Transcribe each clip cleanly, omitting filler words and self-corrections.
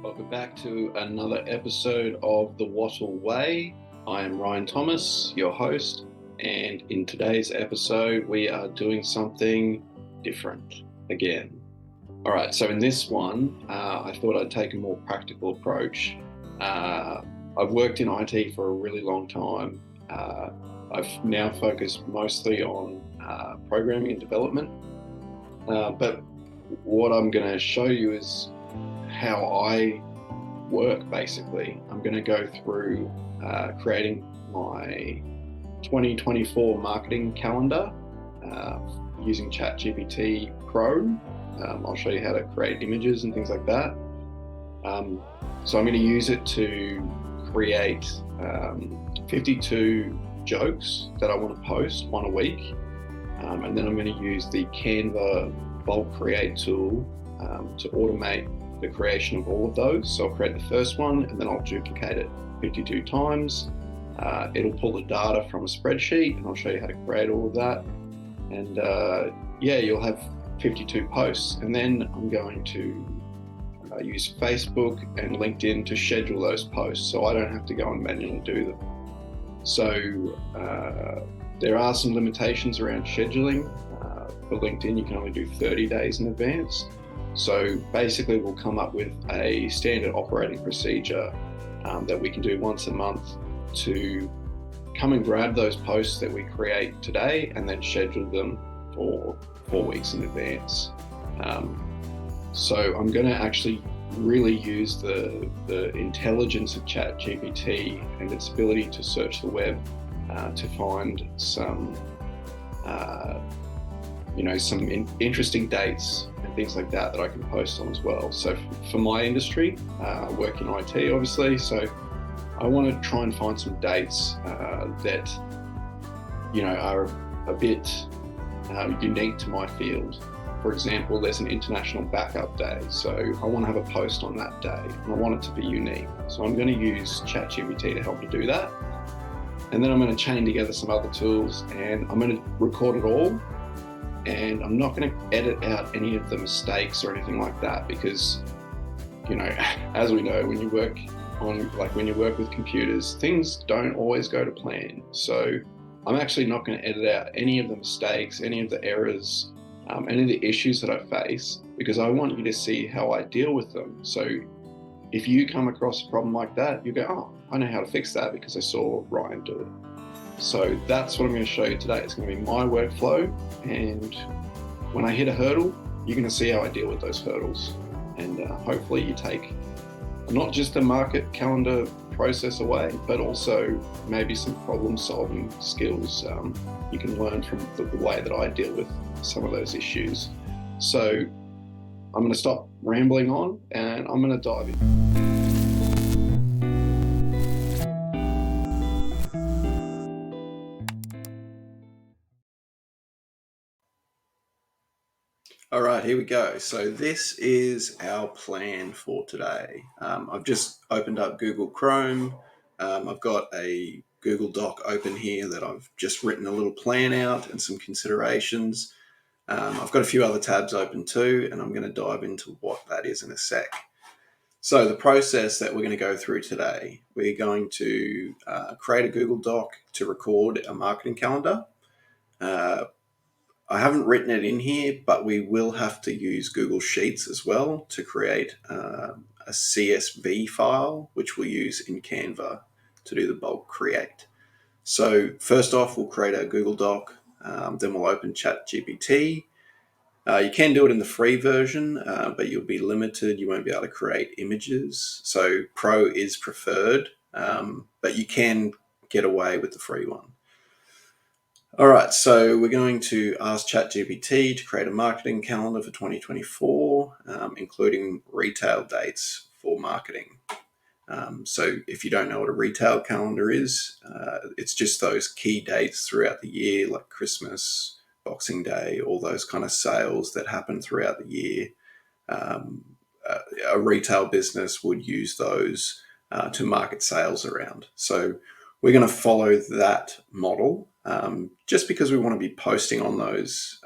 Welcome back to another episode of The Wattle Way. I am Ryan Thomas, your host, and in today's episode, we are doing something different again. All right, so in this one, I thought I'd take a more practical approach. I've worked in IT for a really long time. I've now focused mostly on programming and development, but what I'm going to show you is how I work. Basically, I'm going to go through creating my 2024 marketing calendar using ChatGPT Pro. I'll show you how to create images and things like that. So I'm going to use it to create 52 jokes that I want to post one a week, and then I'm going to use the Canva bulk create tool to automate the creation of all of those. So I'll create the first one and then I'll duplicate it 52 times. It'll pull the data from a spreadsheet and I'll show you how to create all of that. And you'll have 52 posts. And then I'm going to use Facebook and LinkedIn to schedule those posts so I don't have to go and manually do them. So there are some limitations around scheduling. For LinkedIn, you can only do 30 days in advance. So basically we'll come up with a standard operating procedure that we can do once a month to come and grab those posts that we create today and then schedule them for 4 weeks in advance. So I'm going to actually really use the intelligence of ChatGPT and its ability to search the web to find some interesting dates and things like that I can post on as well. So for my industry, I work in IT obviously, so I want to try and find some dates that are a bit unique to my field. For example, there's an International Backup Day, so I want to have a post on that day and I want it to be unique. So I'm going to use ChatGPT to help me do that. And then I'm going to chain together some other tools and I'm going to record it all. And I'm not going to edit out any of the mistakes or anything like that because, as we know, when you work with computers, things don't always go to plan. So I'm actually not going to edit out any of the mistakes, any of the errors, any of the issues that I face, because I want you to see how I deal with them. So if you come across a problem like that, you go, oh, I know how to fix that because I saw Ryan do it. So that's what I'm going to show you today. It's going to be my workflow, and when I hit a hurdle, you're going to see how I deal with those hurdles. And hopefully you take not just the market calendar process away, but also maybe some problem solving skills you can learn from the way that I deal with some of those issues. So I'm going to stop rambling on and I'm going to dive in. All right, here we go. So this is our plan for today. I've just opened up Google Chrome. I've got a Google Doc open here that I've just written a little plan out and some considerations. I've got a few other tabs open too, and I'm going to dive into what that is in a sec. So the process that we're going to go through today, we're going to create a Google Doc to record a marketing calendar. I haven't written it in here, but we will have to use Google Sheets as well to create a CSV file, which we'll use in Canva to do the bulk create. So first off, we'll create a Google Doc, then we'll open ChatGPT. You can do it in the free version, but you'll be limited. You won't be able to create images. So Pro is preferred, but you can get away with the free one. All right, so we're going to ask ChatGPT to create a marketing calendar for 2024, including retail dates for marketing. So if you don't know what a retail calendar is, it's just those key dates throughout the year, like Christmas, Boxing Day, all those kind of sales that happen throughout the year. A retail business would use those to market sales around. So we're going to follow that model just because we want to be posting on those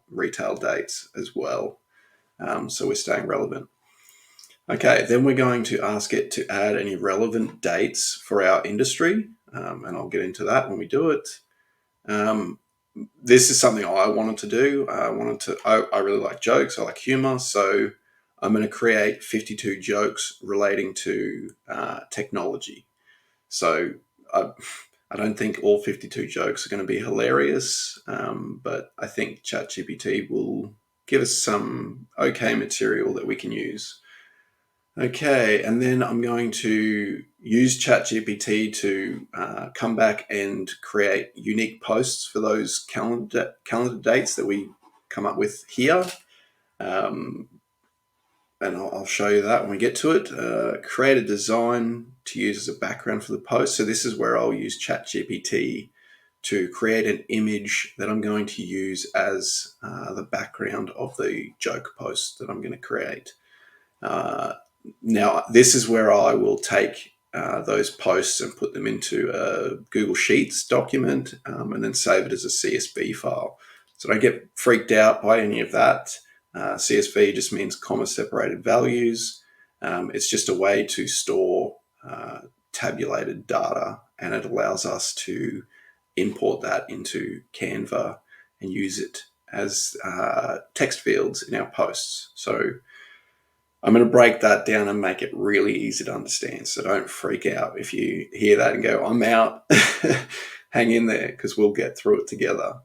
retail dates as well. So we're staying relevant. Okay, then we're going to ask it to add any relevant dates for our industry, and I'll get into that when we do it. Um, this is something I wanted to do. I really like jokes. I like humor. So I'm going to create 52 jokes relating to technology. So I, I don't think all 52 jokes are going to be hilarious, but I think ChatGPT will give us some okay material that we can use. Okay, and then I'm going to use ChatGPT to come back and create unique posts for those calendar dates that we come up with here. Um, and I'll show you that when we get to it. Create a design to use as a background for the post. So this is where I'll use ChatGPT to create an image that I'm going to use as the background of the joke post that I'm going to create. Now, this is where I will take those posts and put them into a Google Sheets document and then save it as a CSV file. So don't get freaked out by any of that. CSV just means comma separated values. It's just a way to store tabulated data, and it allows us to import that into Canva and use it as text fields in our posts. So I'm going to break that down and make it really easy to understand. So don't freak out if you hear that and go, I'm out. Hang in there because we'll get through it together.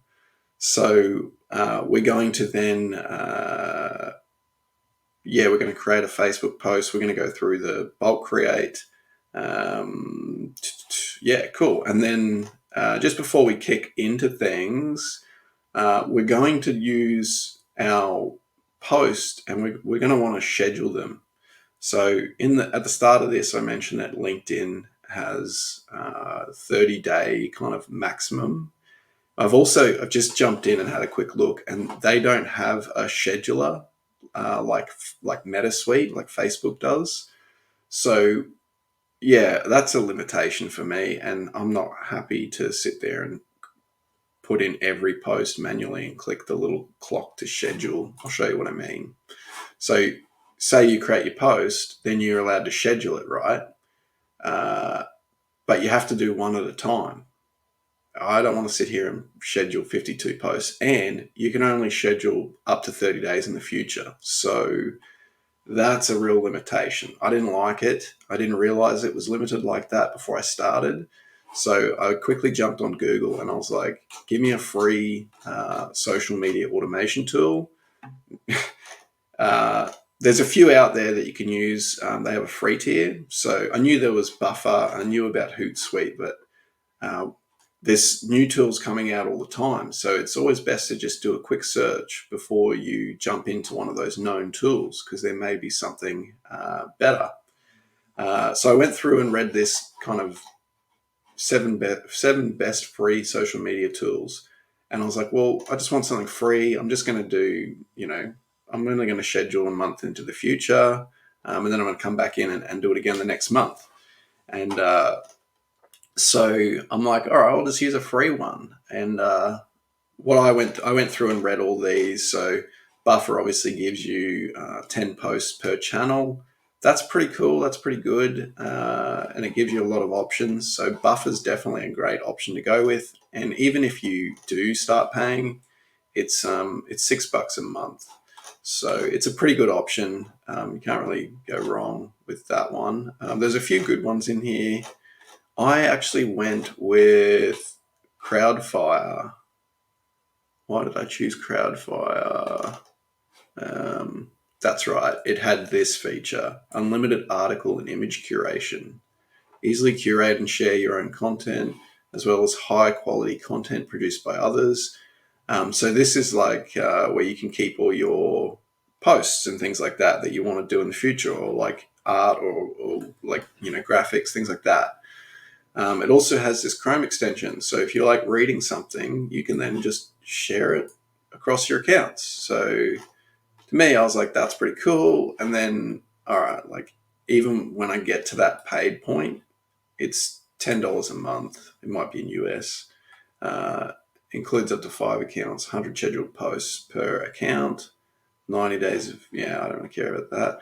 So we're going to then, we're going to create a Facebook post. We're going to go through the bulk create. Cool. And then just before we kick into things, we're going to use our post and we're going to want to schedule them. So at the start of this, I mentioned that LinkedIn has 30-day kind of maximum. I've just jumped in and had a quick look, and they don't have a scheduler like MetaSuite, like Facebook does. So yeah, that's a limitation for me, and I'm not happy to sit there and put in every post manually and click the little clock to schedule. I'll show you what I mean. So say you create your post, then you're allowed to schedule it, right? But you have to do one at a time. I don't want to sit here and schedule 52 posts, and you can only schedule up to 30 days in the future. So that's a real limitation. I didn't like it. I didn't realize it was limited like that before I started. So I quickly jumped on Google and I was like, give me a free social media automation tool. There's a few out there that you can use. They have a free tier. So I knew there was Buffer. I knew about Hootsuite, but there's new tools coming out all the time. So it's always best to just do a quick search before you jump into one of those known tools, because there may be something better. So I went through and read this kind of seven best free social media tools. And I was like, well, I just want something free. I'm just going to do, I'm only going to schedule a month into the future. And then I'm going to come back in and do it again the next month. And so I'm like, all right, I'll just use a free one. And I went through and read all these. So Buffer obviously gives you 10 posts per channel. That's pretty cool. That's pretty good. And it gives you a lot of options. So Buffer's definitely a great option to go with. And even if you do start paying, it's $6 a month. So it's a pretty good option. You can't really go wrong with that one. There's a few good ones in here. I actually went with Crowdfire. Why did I choose Crowdfire? That's right. It had this feature: unlimited article and image curation. Easily curate and share your own content, as well as high quality content produced by others. So this is like where you can keep all your posts and things like that you want to do in the future, or like art or like, graphics, things like that. It also has this Chrome extension. So if you like reading something, you can then just share it across your accounts. So to me, I was like, that's pretty cool. And then, all right, like even when I get to that paid point, it's $10 a month. It might be in US. Includes up to 5 accounts, 100 scheduled posts per account. 90 days of, yeah, I don't really care about that.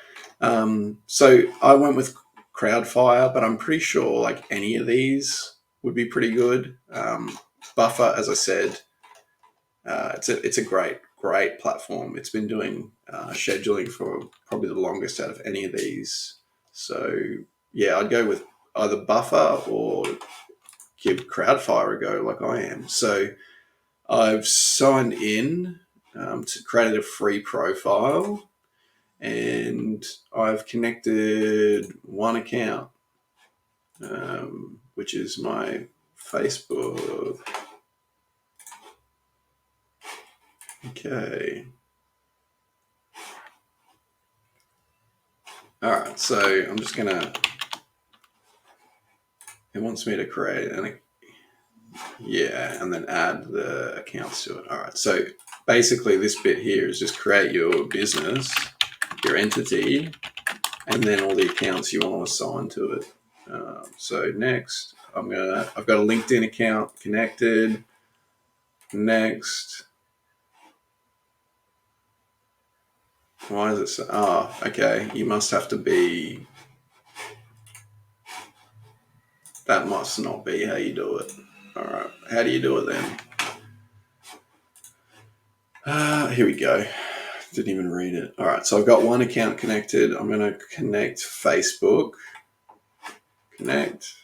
So I went with Crowdfire, but I'm pretty sure like any of these would be pretty good. Buffer, as I said, it's a great platform. It's been doing scheduling for probably the longest out of any of these. So yeah, I'd go with either Buffer or give Crowdfire a go, like I am. So I've signed in to create a free profile, and I've connected one account, which is my Facebook. Okay. All right, so I'm just gonna, it wants me to create and then add the accounts to it. All right, so basically this bit here is just create your business, your entity, and then all the accounts you want to assign to it. So next, I've got a LinkedIn account connected. Next, why is it so? Oh, okay. You must have to be. That must not be how you do it. All right. How do you do it then? Here we go. Didn't even read it. All right. So I've got one account connected. I'm going to connect Facebook. Connect.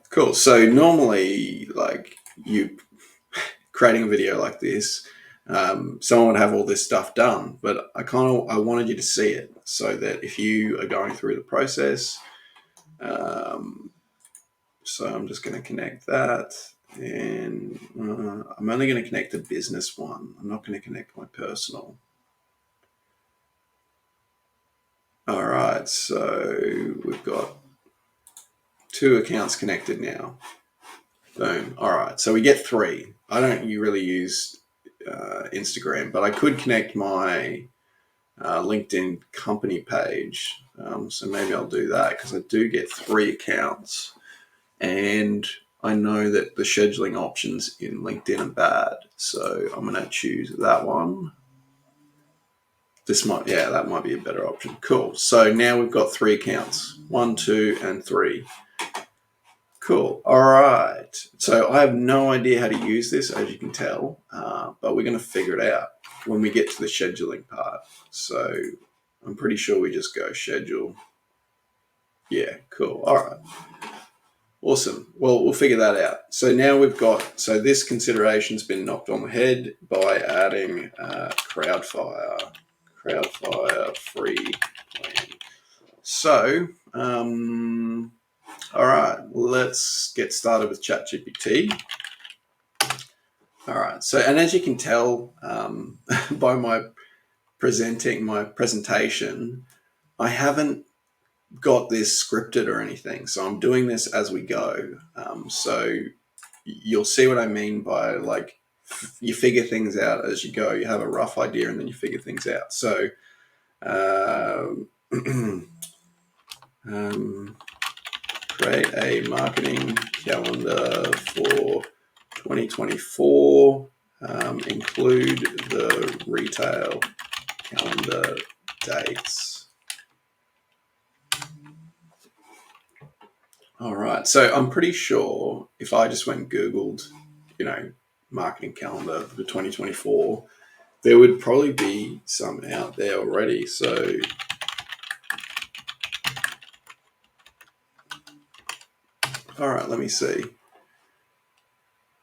Cool. So normally, like you creating a video like this, someone would have all this stuff done, but I wanted you to see it so that if you are going through the process, so I'm just going to connect that, and I'm only going to connect the business one. I'm not going to connect my personal. All right, so we've got 2 accounts connected now. Boom. All right, so we get 3. I don't really use Instagram, but I could connect my LinkedIn company page. So maybe I'll do that because I do get 3 accounts, and I know that the scheduling options in LinkedIn are bad. So I'm going to choose that one. That might be a better option. Cool. So now we've got 3 accounts, 1, 2, and 3. Cool. All right. So I have no idea how to use this, as you can tell, but we're going to figure it out when we get to the scheduling part. So I'm pretty sure we just go schedule. Yeah, cool. All right. Awesome. Well, we'll figure that out. So now so this consideration's been knocked on the head by adding Crowdfire free plan. So, all right, let's get started with ChatGPT. All right. So, and as you can tell by my presentation, I haven't got this scripted or anything. So I'm doing this as we go. So you'll see what I mean by like you figure things out as you go. You have a rough idea and then you figure things out. So create a marketing calendar for 2024. Include the retail calendar dates. All right. So I'm pretty sure if I just went and Googled, marketing calendar for 2024, there would probably be some out there already. So all right, let me see.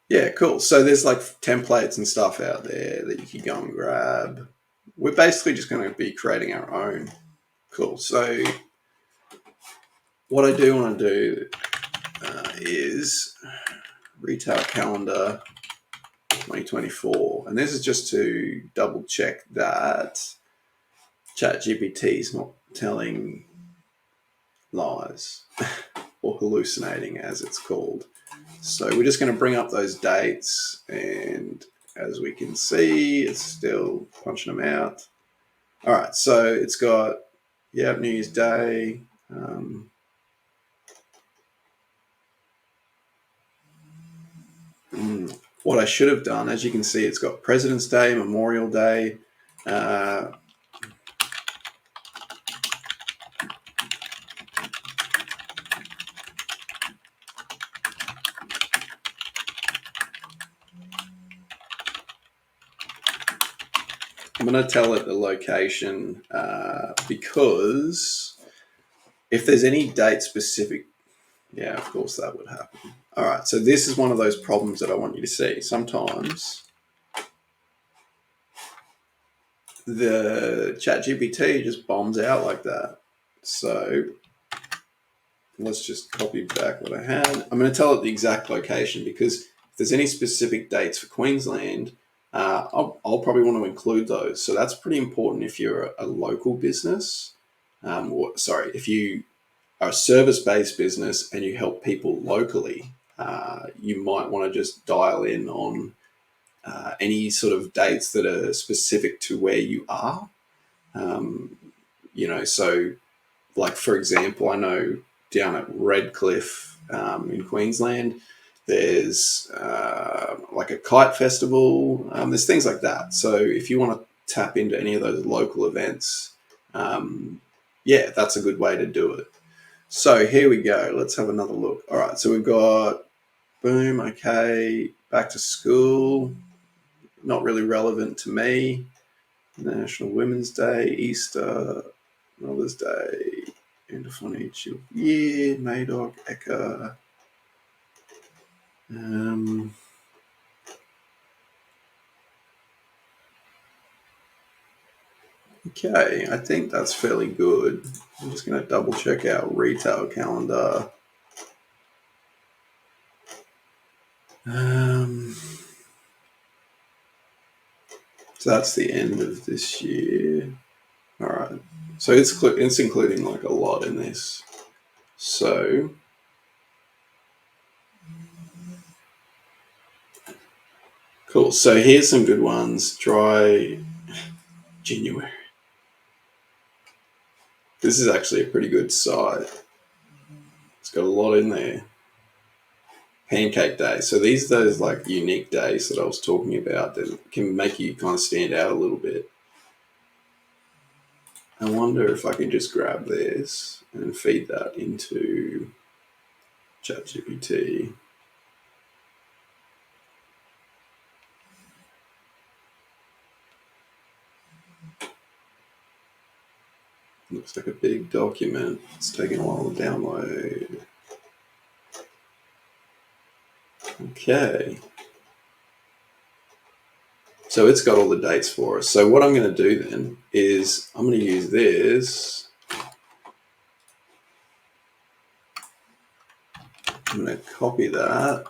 Yeah, cool. So there's like templates and stuff out there that you can go and grab. We're basically just going to be creating our own. Cool. So what I do want to do is retail calendar 2024. And this is just to double check that ChatGPT is not telling lies or hallucinating, as it's called. So we're just going to bring up those dates, and as we can see, it's still punching them out. All right, so it's got, New Year's Day. what I should have done, as you can see, it's got President's Day, Memorial Day. I'm going to tell it the location because if there's any date specific, yeah, of course that would happen. All right, so this is one of those problems that I want you to see. Sometimes the ChatGPT just bombs out like that. So let's just copy back what I had. I'm going to tell it the exact location because if there's any specific dates for Queensland, I'll probably want to include those. So that's pretty important if you're a local business. If you are a service-based business and you help people locally, you might want to just dial in on any sort of dates that are specific to where you are. So like, for example, I know down at Redcliffe in Queensland, there's like a kite festival. There's things like that. So if you want to tap into any of those local events, that's a good way to do it. So here we go. Let's have another look. All right. So we've got, boom, okay, back to school. Not really relevant to me. National Women's Day, Easter, Mother's Day, end of financial year, NAIDOC, ECHA. Okay, I think that's fairly good. I'm just going to double check our retail calendar. So that's the end of this year. All right. So it's including like a lot in this. So cool. So here's some good ones. Dry January. This is actually a pretty good site. It's got a lot in there. Pancake Day. So these are those like unique days that I was talking about that can make you kind of stand out a little bit. I wonder if I can just grab this and feed that into ChatGPT. Looks like a big document. It's taking a while to download. Okay. So it's got all the dates for us. So what I'm going to do then is I'm going to use this. I'm going to copy that.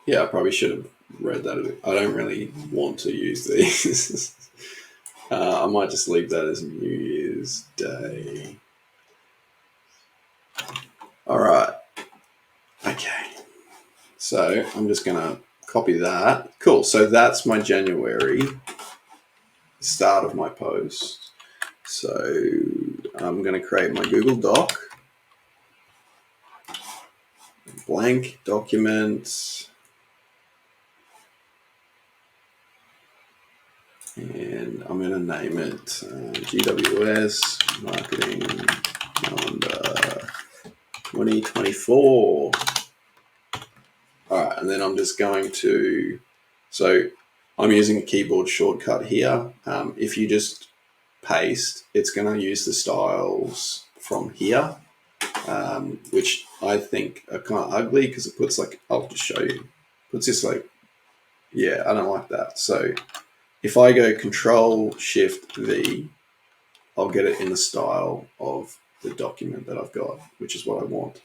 Yeah, I probably should have read that. I don't really want to use these. I might just leave that as New Year's Day. All right. Okay. So I'm just going to copy that. Cool. So that's my January, start of my post. So I'm going to create my Google Doc. Blank document. And I'm going to name it GWS Marketing Calendar 2024. All right, and then I'm just going to, so I'm using a keyboard shortcut here. If you just paste, it's going to use the styles from here, which I think are kind of ugly because it puts like, I'll just show you, puts this like, yeah, I don't like that. So if I go Control-Shift-V, I'll get it in the style of the document that I've got, which is what I want.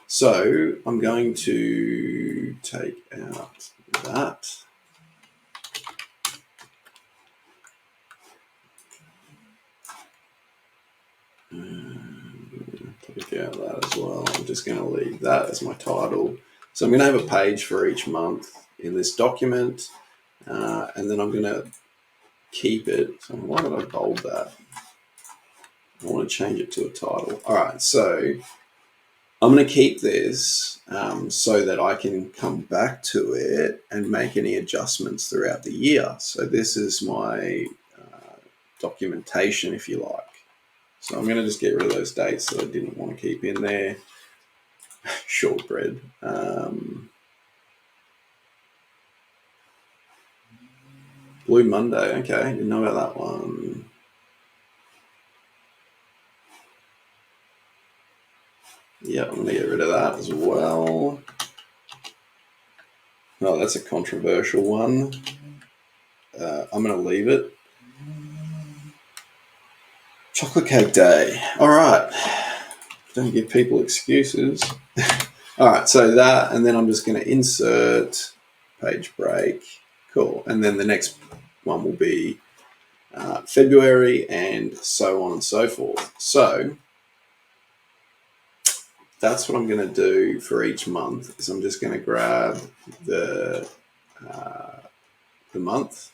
So I'm going to take out that. Take out that as well. I'm just going to leave that as my title. So I'm going to have a page for each month in this document, and then I'm going to keep it. So why did I bold that? I want to change it to a title. All right, so I'm going to keep this so that I can come back to it and make any adjustments throughout the year. So this is my documentation, if you like. So I'm going to just get rid of those dates that I didn't want to keep in there. Shortbread. Blue Monday. Okay, didn't know about that one. Yeah, I'm going to get rid of that as well. Oh, that's a controversial one. I'm going to leave it. Chocolate cake day. All right. Don't give people excuses. All right, so that, and then I'm just going to insert page break. Cool. And then the next one will be February, and so on and so forth. So that's what I'm going to do for each month. Is I'm just going to grab the month,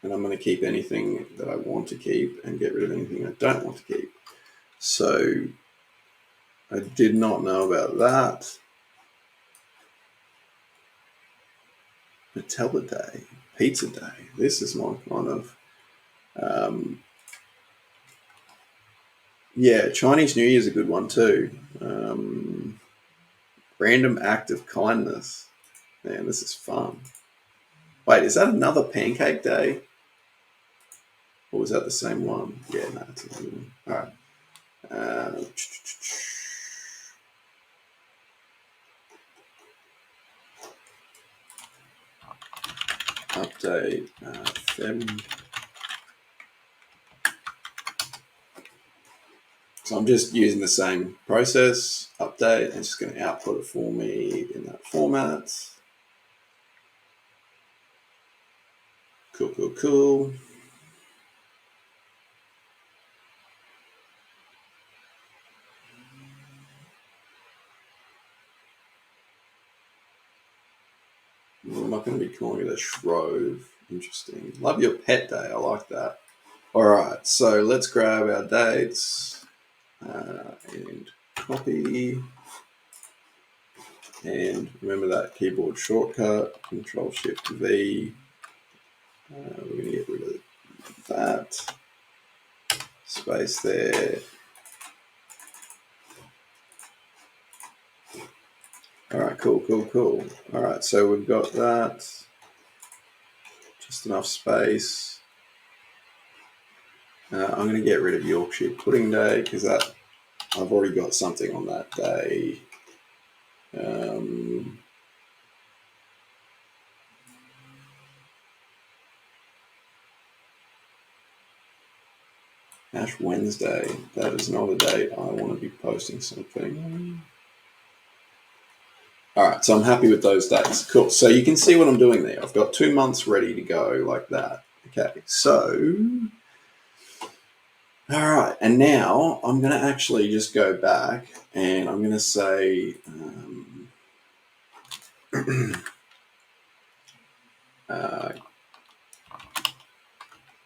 and I'm going to keep anything that I want to keep and get rid of anything I don't want to keep. So I did not know about that. Nutella Day, Pizza Day. This is my kind of yeah, Chinese New Year's a good one too. Random act of kindness. Man, this is fun. Wait, is that another pancake day? Or was that the same one? Yeah, no, it's another one. All right. Update Feb. So I'm just using the same process, update, and it's just going to output it for me in that format. Cool, cool, cool. I'm not going to be calling it a shrove. Interesting. Love your pet day. I like that. All right, so let's grab our dates and copy. And remember that keyboard shortcut, Control-Shift-V. We're going to get rid of that space there. All right, cool, cool, cool. All right, so we've got that. Just enough space. I'm going to get rid of Yorkshire Pudding Day because that I've already got something on that day. Ash Wednesday. That is not a date I want to be posting something. All right, so I'm happy with those dates. Cool. So you can see what I'm doing there. I've got 2 months ready to go like that. Okay, so all right, and now I'm going to actually just go back and I'm going to say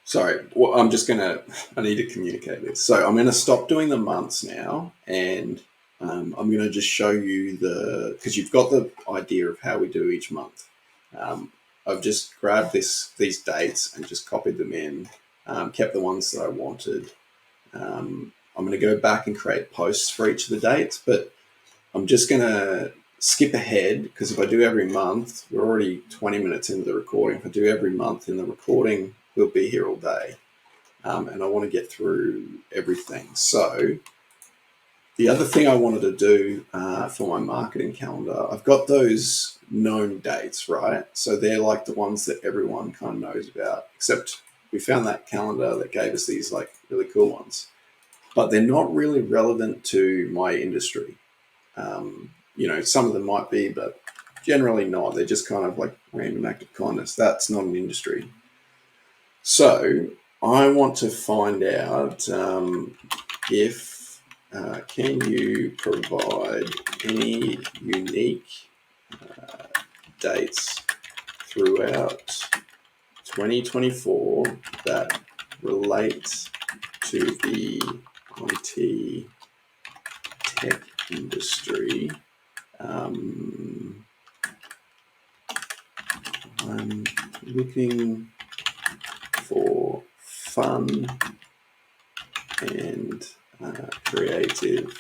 sorry, well, I need to communicate this. So I'm going to stop doing the months now, and I'm going to just show you because you've got the idea of how we do each month. I've just grabbed these dates and just copied them in, kept the ones that I wanted. I'm going to go back and create posts for each of the dates, but I'm just going to skip ahead because if I do every month, we're already 20 minutes into the recording. If I do every month in the recording, we'll be here all day. And I want to get through everything. So the other thing I wanted to do for my marketing calendar, I've got those known dates, right? So they're like the ones that everyone kind of knows about, except we found that calendar that gave us these like really cool ones, but they're not really relevant to my industry. Some of them might be, but generally not. They're just kind of like random act of kindness. That's not an industry. So I want to find out if can you provide any unique dates throughout 2024 that relate to the IT tech industry? I'm looking for fun and creative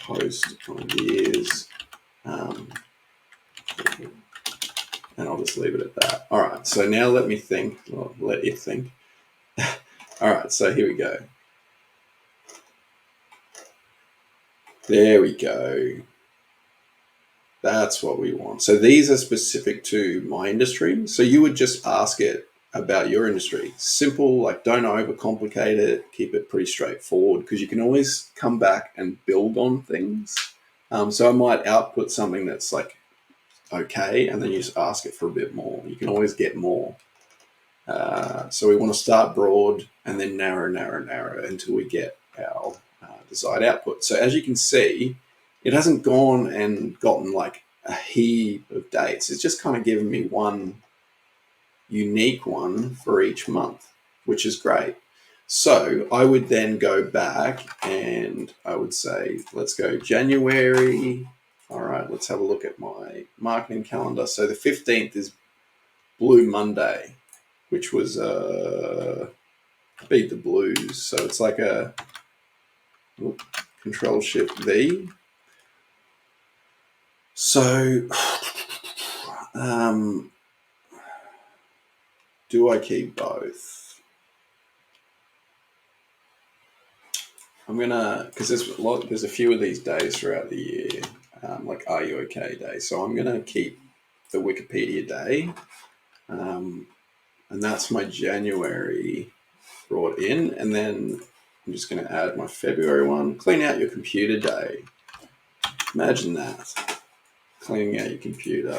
post ideas, and I'll just leave it at that. All right, so now let me think. Well, let you think. All right, so here we go. There we go. That's what we want. So these are specific to my industry. So you would just ask it about your industry. Simple, like don't overcomplicate it. Keep it pretty straightforward because you can always come back and build on things. So I might output something that's like okay, and then you just ask it for a bit more. You can always get more. So we want to start broad and then narrow until we get our desired output. So as you can see, it hasn't gone and gotten like a heap of dates. It's just kind of given me one unique one for each month, which is great. So I would then go back and I would say, let's go January. All right, let's have a look at my marketing calendar. So the 15th is Blue Monday, which was Beat the Blues. So it's like a Control Shift V. So do I keep both? I'm gonna, because there's a few of these days throughout the year, like Are You Okay Day. So I'm gonna keep the Wikipedia day, and that's my January brought in, and then I'm just gonna add my February one. Clean out your computer day. Imagine that, cleaning out your computer.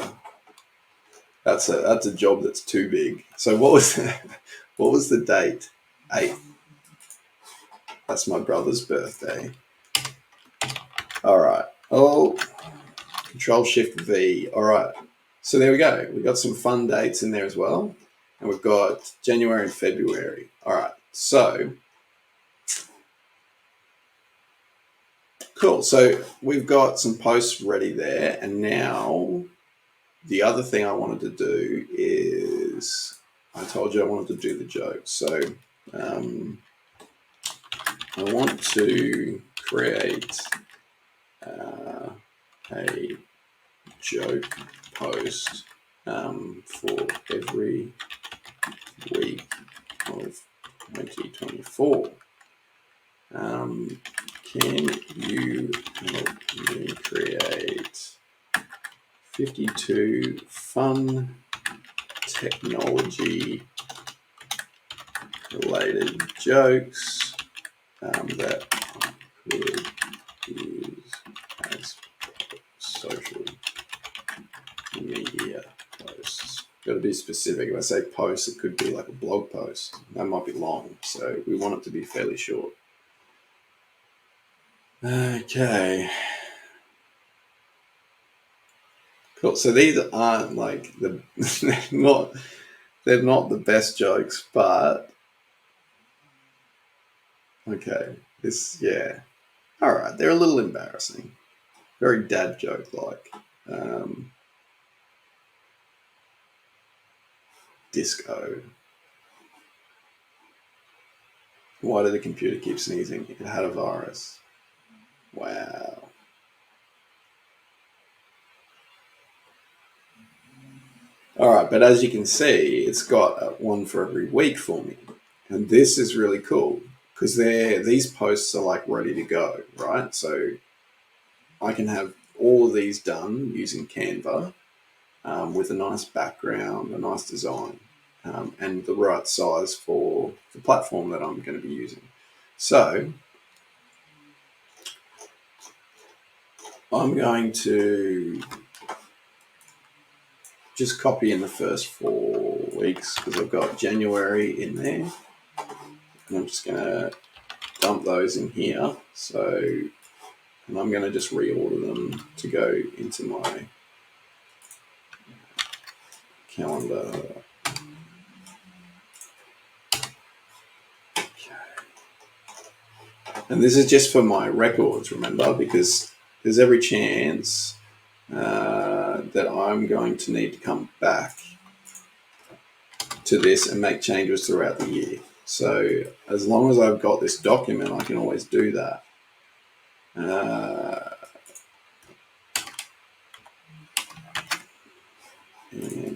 That's a job that's too big. So what was the date? 8th. That's my brother's birthday. All right. Oh, Control Shift V. All right. So there we go. We've got some fun dates in there as well. And we've got January and February. All right. So cool. So we've got some posts ready there. And now the other thing I wanted to do is, I told you I wanted to do the jokes. So I want to create a joke post for every week of 2024. Can you help me create 52 fun technology related jokes that could use as social media posts? Got to be specific. If I say post, it could be like a blog post. That might be long, so we want it to be fairly short. Okay. Cool. So these aren't like they're not the best jokes, but okay. All right. They're a little embarrassing. Very dad joke like. Disco. Why did the computer keep sneezing? It had a virus. Wow. All right, but as you can see, it's got one for every week for me. And this is really cool because these posts are like ready to go, right? So I can have all of these done using Canva with a nice background, a nice design, and the right size for the platform that I'm going to be using. So I'm going to just copy in the first 4 weeks because I've got January in there. And I'm just going to dump those in here. So, and I'm going to just reorder them to go into my calendar. And this is just for my records, remember, because there's every chance that I'm going to need to come back to this and make changes throughout the year. So as long as I've got this document, I can always do that. And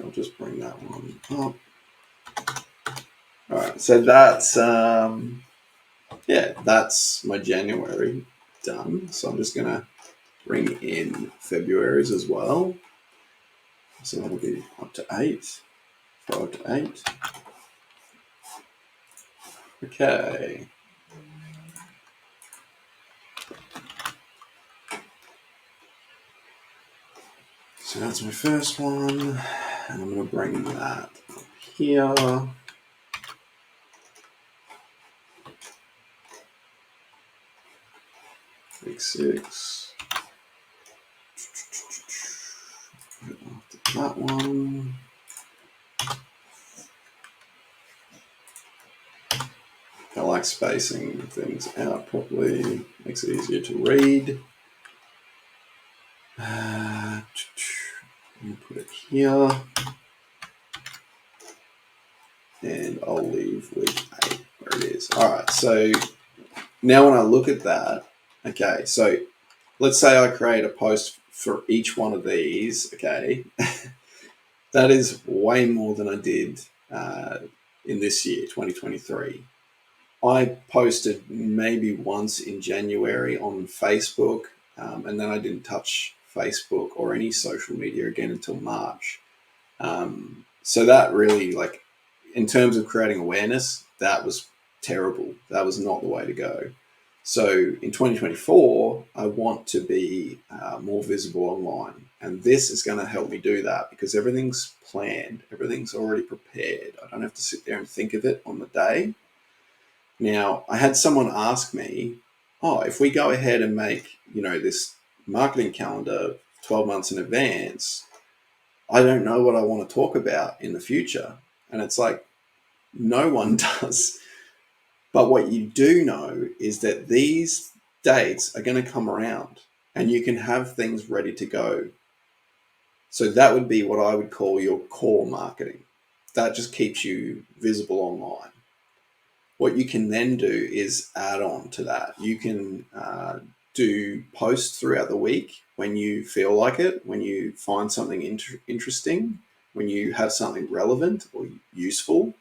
I'll just bring that one up. All right, so that's that's my January done. So I'm just gonna bring in February's as well. So that'll be up to 8, 5 to 8. Okay. So that's my first one, and I'm going to bring that up here. Week 6. After that one. I like spacing things out properly, makes it easier to read. Let me put it here. And I'll leave week 8 where it is. All right, so now when I look at that, okay, so let's say I create a post for each one of these, okay? That is way more than I did in this year, 2023. I posted maybe once in January on Facebook, and then I didn't touch Facebook or any social media again until March. So that really, like, in terms of creating awareness, that was terrible. That was not the way to go. So in 2024, I want to be more visible online. And this is going to help me do that because everything's planned. Everything's already prepared. I don't have to sit there and think of it on the day. Now, I had someone ask me, if we go ahead and make, this marketing calendar 12 months in advance, I don't know what I want to talk about in the future. And it's like, no one does. But what you do know is that these dates are going to come around and you can have things ready to go. So that would be what I would call your core marketing. That just keeps you visible online. What you can then do is add on to that. You can do posts throughout the week when you feel like it, when you find something interesting, when you have something relevant or useful.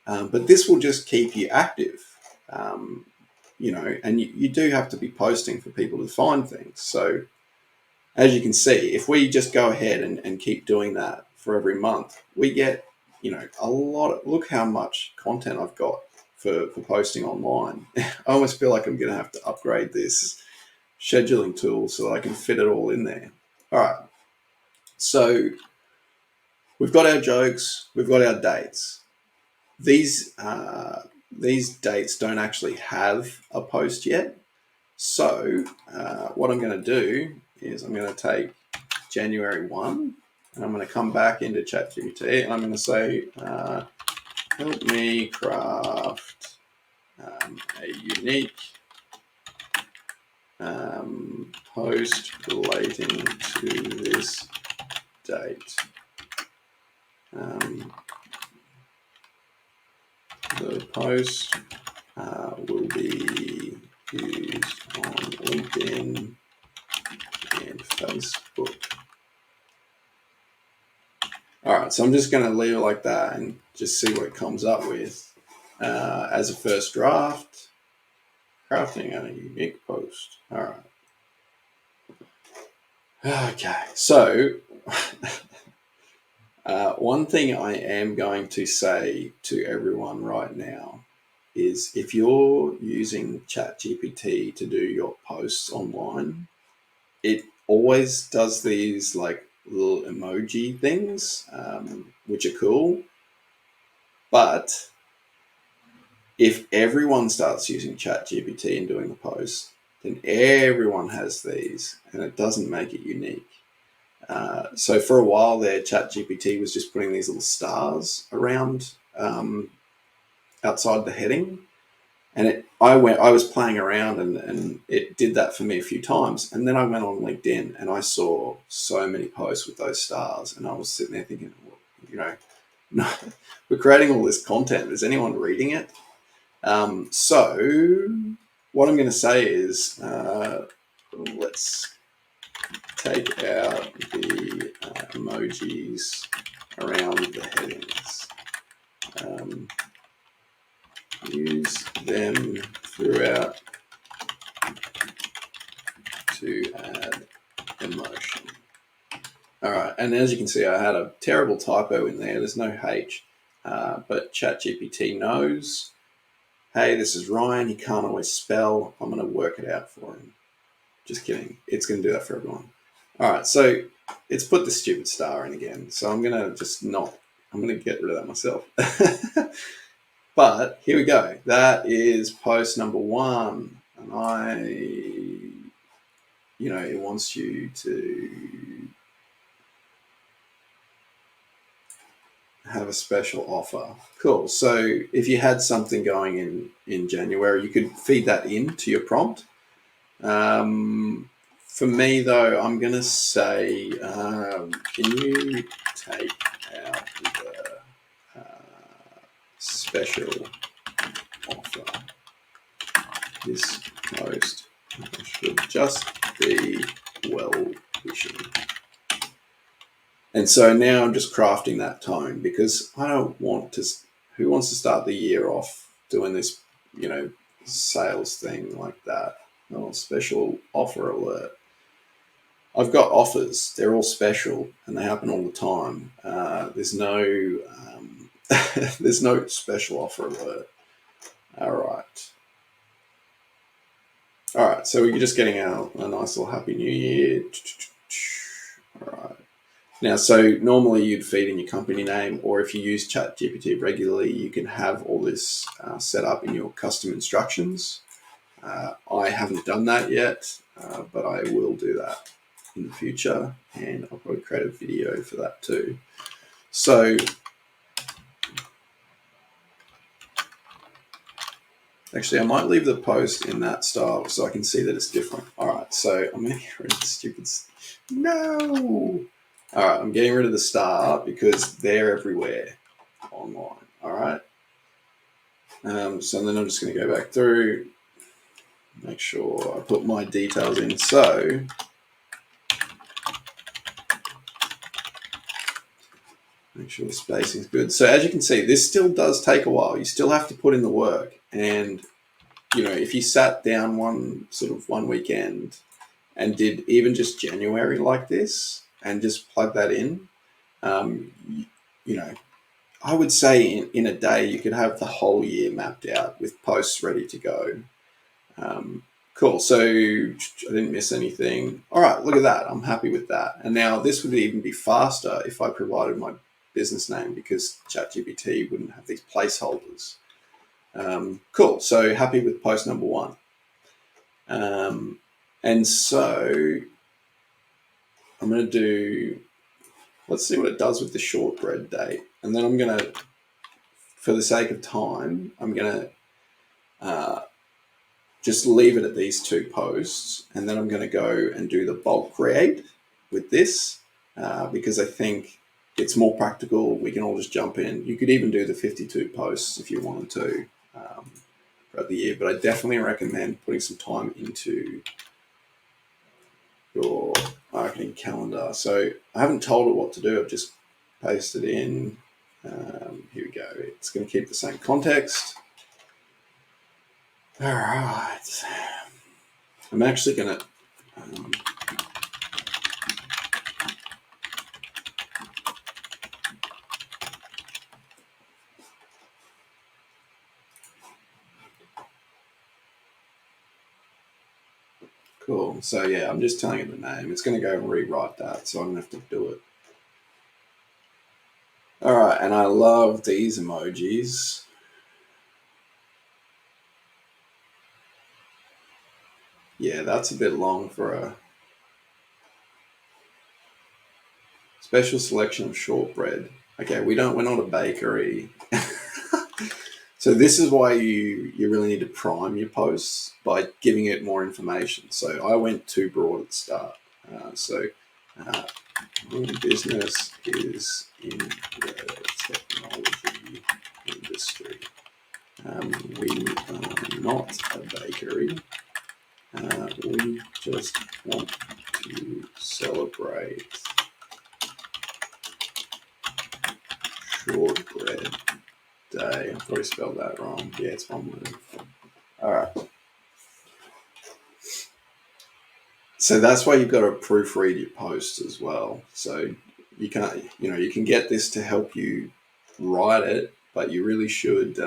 But this will just keep you active, and you do have to be posting for people to find things. So as you can see, if we just go ahead and keep doing that for every month, we get, a lot. Look how much content I've got for posting online. I almost feel like I'm going to have to upgrade this scheduling tool so that I can fit it all in there. All right. So we've got our jokes, we've got our dates. These dates don't actually have a post yet. So what I'm going to do is I'm going to take January 1 and I'm going to come back into ChatGPT and I'm going to say, help me craft a unique post relating to this date. The post will be used on LinkedIn and Facebook. All right, so I'm just going to leave it like that and just see what it comes up with. As a first draft, crafting a unique post. All right. Okay, so one thing I am going to say to everyone right now is if you're using ChatGPT to do your posts online, it always does these like little emoji things, which are cool. But if everyone starts using ChatGPT and doing the post, then everyone has these, and it doesn't make it unique. So for a while there, ChatGPT was just putting these little stars around outside the heading, and I was playing around, and it did that for me a few times. And then I went on LinkedIn, and I saw so many posts with those stars, and I was sitting there thinking, well, no, we're creating all this content. Is anyone reading it? So what I'm going to say is, let's take out the emojis around the headings. Use them throughout to add emotion. All right, and as you can see, I had a terrible typo in there. There's no H, but ChatGPT knows, hey, this is Ryan. He can't always spell. I'm going to work it out for him. Just kidding. It's going to do that for everyone. All right, so it's put the stupid star in again. So I'm going to I'm going to get rid of that myself. But here we go. That is post number 1. And it wants you to have a special offer. Cool. So if you had something going in January, you could feed that into your prompt. For me, though, I'm going to say, can you take out the special offer? This post should just be well-wishing. And so now I'm just crafting that tone, because I don't want to. Who wants to start the year off doing this, sales thing like that? Oh, special offer alert. I've got offers. They're all special, and they happen all the time. There's no there's no special offer alert. All right. So we're just getting a nice little Happy New Year. All right. Now, so normally you'd feed in your company name, or if you use ChatGPT regularly, you can have all this set up in your custom instructions. I haven't done that yet, but I will do that in the future, and I'll probably create a video for that too. So actually, I might leave the post in that style so I can see that it's different. All right, so I'm going to get rid of the stupid... No! All right, I'm getting rid of the star because they're everywhere online. All right. So then I'm just going to go back through, make sure I put my details in. So make sure the spacing is good. So as you can see, this still does take a while. You still have to put in the work. And, if you sat down one weekend and did even just January like this and just plug that in, I would say in a day you could have the whole year mapped out with posts ready to go. Cool. So I didn't miss anything. All right, look at that. I'm happy with that. And now this would even be faster if I provided my business name, because ChatGPT wouldn't have these placeholders. Cool. So happy with post number 1. And so I'm going to do, let's see what it does with the shortbread date. And then I'm going to, for the sake of time, I'm going to just leave it at these 2 posts. And then I'm going to go and do the bulk create with this, because I think it's more practical. We can all just jump in. You could even do the 52 posts if you wanted to throughout the year, but I definitely recommend putting some time into your marketing calendar. So I haven't told it what to do. I've just pasted in. Here we go. It's going to keep the same context. All right. I'm actually going to cool. So yeah, I'm just telling it the name. It's going to go and rewrite that, so I don't have to do it. All right, and I love these emojis. that's a bit long for a special selection of shortbread. Okay, we're not a bakery. So this is why you really need to prime your posts by giving it more information. So I went too broad at the start. My business is in the technology industry. We are not a bakery. We just want to celebrate shortbread day. I probably spelled that wrong. Yeah, it's one word. All right. So that's why you've got to proofread your posts as well. So you can't, you can get this to help you write it, but you really should.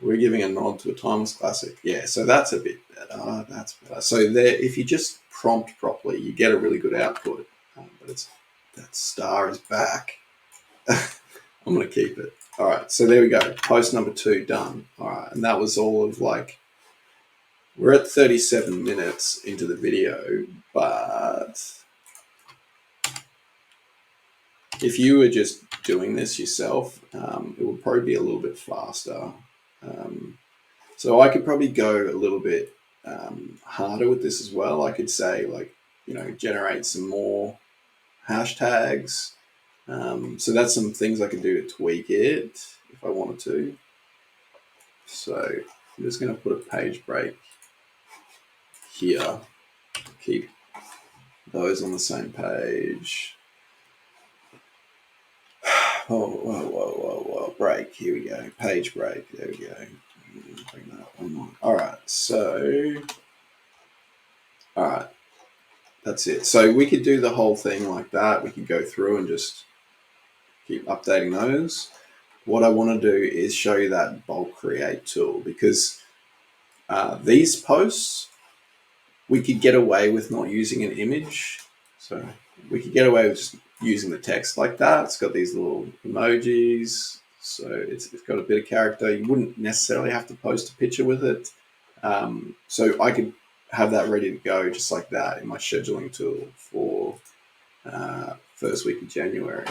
We're giving a nod to a timeless classic. Yeah, so that's a bit better. That's better. So there, if you just prompt properly, you get a really good output. But that star is back. I'm going to keep it. All right, so there we go. Post number 2 done. All right, and that was all of we're at 37 minutes into the video, but if you were just doing this yourself, it would probably be a little bit faster. So I could probably go a little bit harder with this as well. I could say generate some more hashtags. So that's some things I could do to tweak it if I wanted to. So I'm just going to put a page break here. Keep those on the same page. Whoa. Break. Here we go. Page break. There we go. Bring that one on. All right. That's it. So we could do the whole thing like that. We could go through and just keep updating those. What I want to do is show you that bulk create tool, because these posts, we could get away with not using an image. So we could get away with just using the text like that. It's got these little emojis. So it's got a bit of character. You wouldn't necessarily have to post a picture with it. So I could have that ready to go just like that in my scheduling tool for first week of January.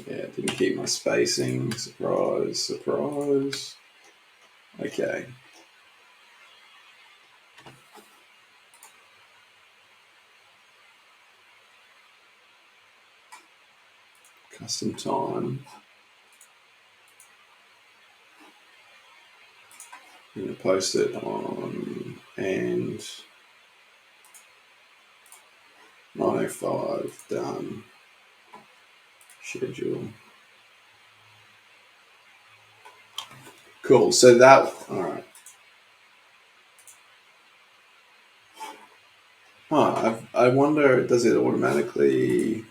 Yeah, didn't keep my spacing. Surprise. Okay. Custom time. I'm going to post it on and 9:05 done. Schedule. Cool. So that, all right. I wonder, does it automatically?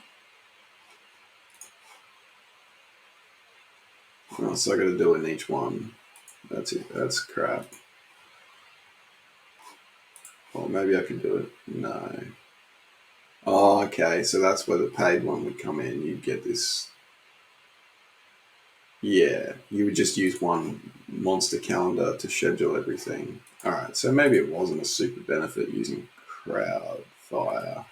Oh, so I got to do it in each one. That's it. That's crap. Or maybe I can do it. No. Oh, okay. So that's where the paid one would come in. You'd get this. Yeah, you would just use one monster calendar to schedule everything. All right. So maybe it wasn't a super benefit using Crowdfire.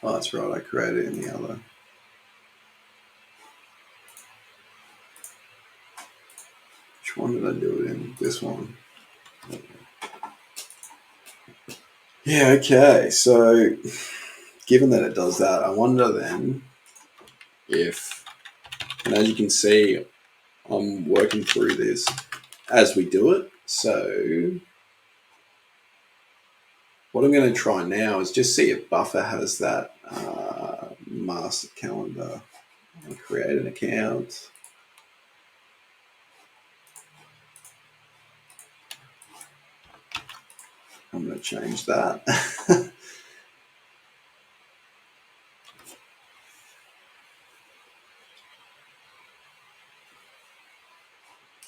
Oh, that's right. I created it in the other. Which one did I do it in? This one. Yeah, okay. So given that it does that, I wonder then if, and as you can see, I'm working through this as we do it. So what I'm going to try now is just see if Buffer has that master calendar. I'm going to create an account. I'm going to change that.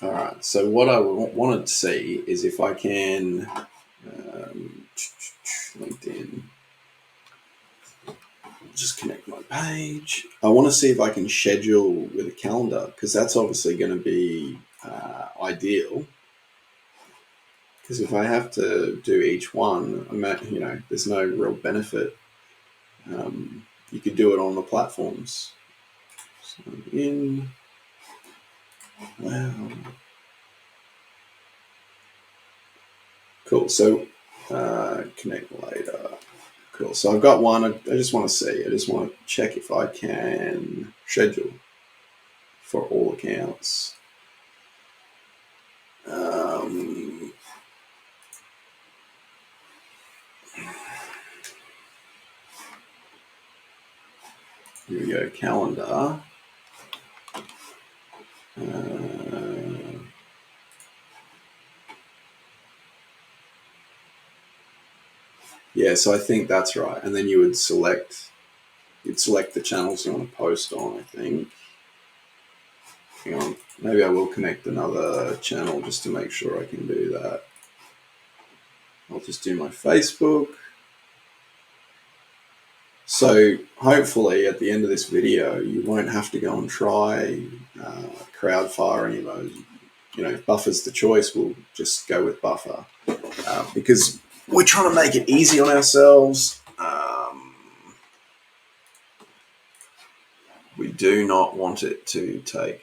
All right, so what I wanted to see is if I can LinkedIn, just connect my page. I want to see if I can schedule with a calendar, because that's obviously going to be ideal. Because if I have to do each one, there's no real benefit. You could do it on the platforms. Sign in. Wow. Cool. So connect later. Cool. So I've got one. I just want to see. I just want to check if I can schedule for all accounts. Here we go. Calendar. Yeah, so I think that's right. And then you'd select the channels you want to post on, I think. Hang on. Maybe I will connect another channel just to make sure I can do that. I'll just do my Facebook. So hopefully at the end of this video, you won't have to go and try Crowdfire or any of those. If Buffer's the choice, we'll just go with Buffer because we're trying to make it easy on ourselves. We do not want it to take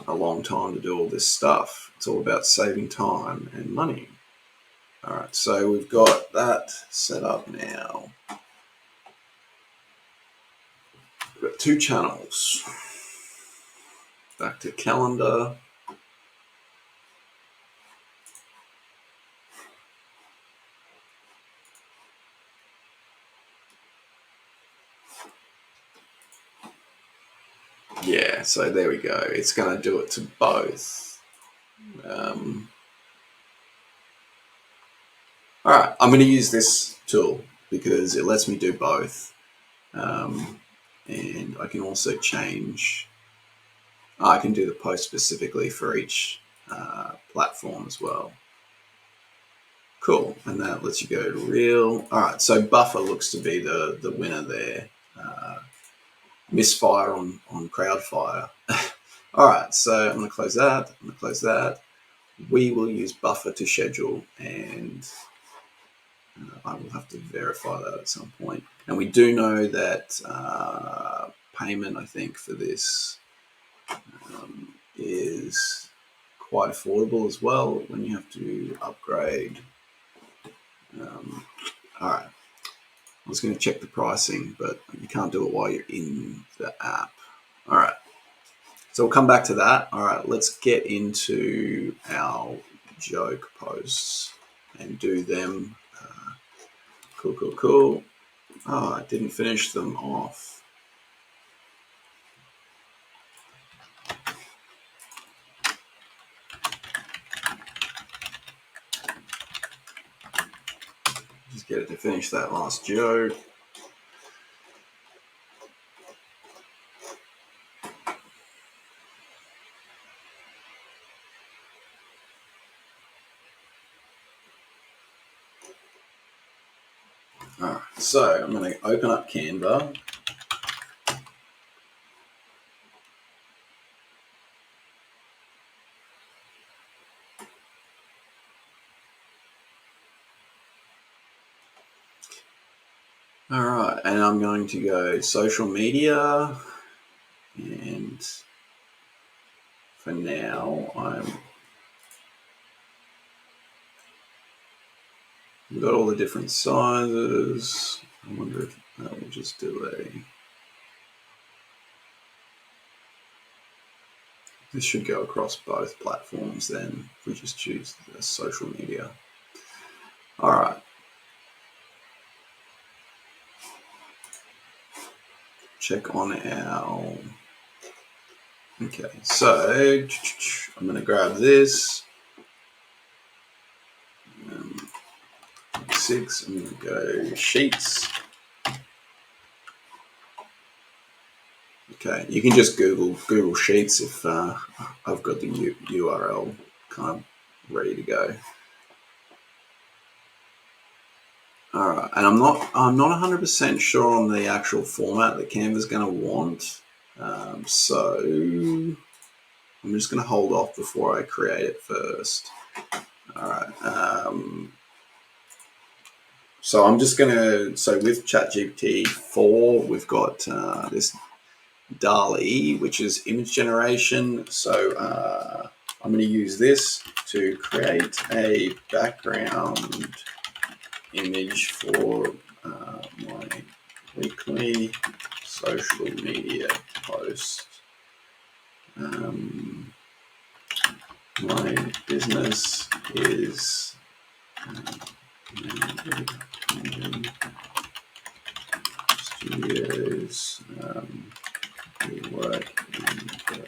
a long time to do all this stuff. It's all about saving time and money. All right, so we've got that set up now. We've got 2 channels. Back to calendar. Yeah, so there we go. It's going to do it to both. All right, I'm going to use this tool because it lets me do both. And I can also change. I can do the post specifically for each platform as well. Cool, and that lets you go to reel. All right, so Buffer looks to be the winner there. Misfire on Crowdfire. All right, so I'm going to close that. I'm going to close that. We will use Buffer to schedule, and I will have to verify that at some point. And we do know that payment, I think, for this is quite affordable as well when you have to upgrade. All right. I was going to check the pricing, but you can't do it while you're in the app. All right. So we'll come back to that. All right. Let's get into our joke posts and do them. Cool. Oh, I didn't finish them off. Just get it to finish that last joke. All right, so I'm going to open up Canva. All right, and I'm going to go social media, and for now we've got all the different sizes. I wonder if that will just do this should go across both platforms then, if we just choose the social media. All right. Check on our, okay, so I'm going to grab this, basics. I'm going to go sheets. Okay, you can just Google Sheets if I've got the URL kind of ready to go. All right, and I'm not 100% sure on the actual format that Canva's going to want, so I'm just going to hold off before I create it first. All right. So I'm just going to, so with ChatGPT 4, we've got this DALL-E, which is image generation. So I'm going to use this to create a background image for my weekly social media post. My business is studios. We work in the,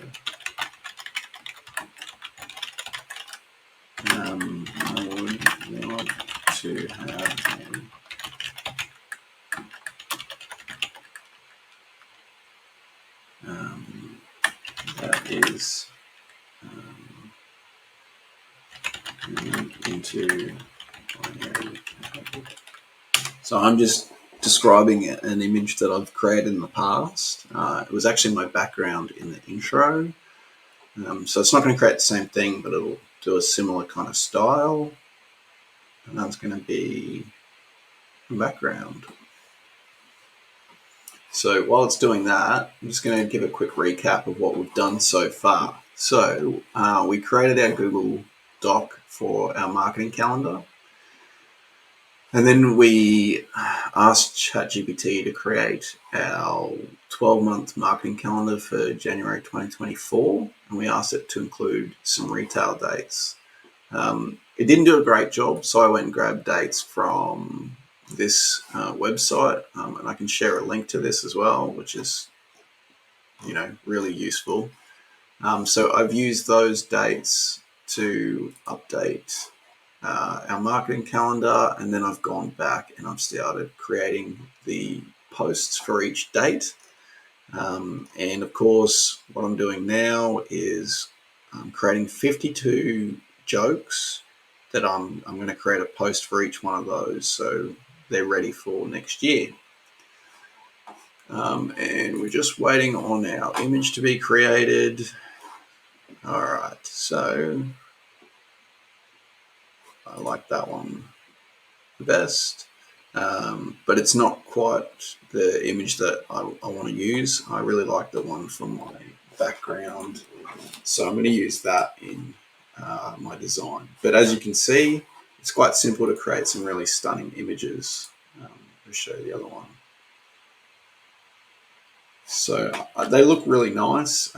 I would want to have that is into. So I'm just describing an image that I've created in the past. It was actually my background in the intro. So it's not going to create the same thing, but it'll do a similar kind of style. And that's going to be the background. So while it's doing that, I'm just going to give a quick recap of what we've done so far. So we created our Google Doc for our marketing calendar. And then we asked ChatGPT to create our 12-month marketing calendar for January 2024. And we asked it to include some retail dates. It didn't do a great job, so I went and grabbed dates from this website. And I can share a link to this as well, which is, really useful. So I've used those dates to update our marketing calendar, and then I've gone back and I've started creating the posts for each date. And of course, what I'm doing now is I'm creating 52 jokes that I'm going to create a post for each one of those, so they're ready for next year. And we're just waiting on our image to be created. All right, so I like that one the best, but it's not quite the image that I want to use. I really like the one from my background, so I'm going to use that in my design. But as you can see, it's quite simple to create some really stunning images. I'll show you the other one. So they look really nice.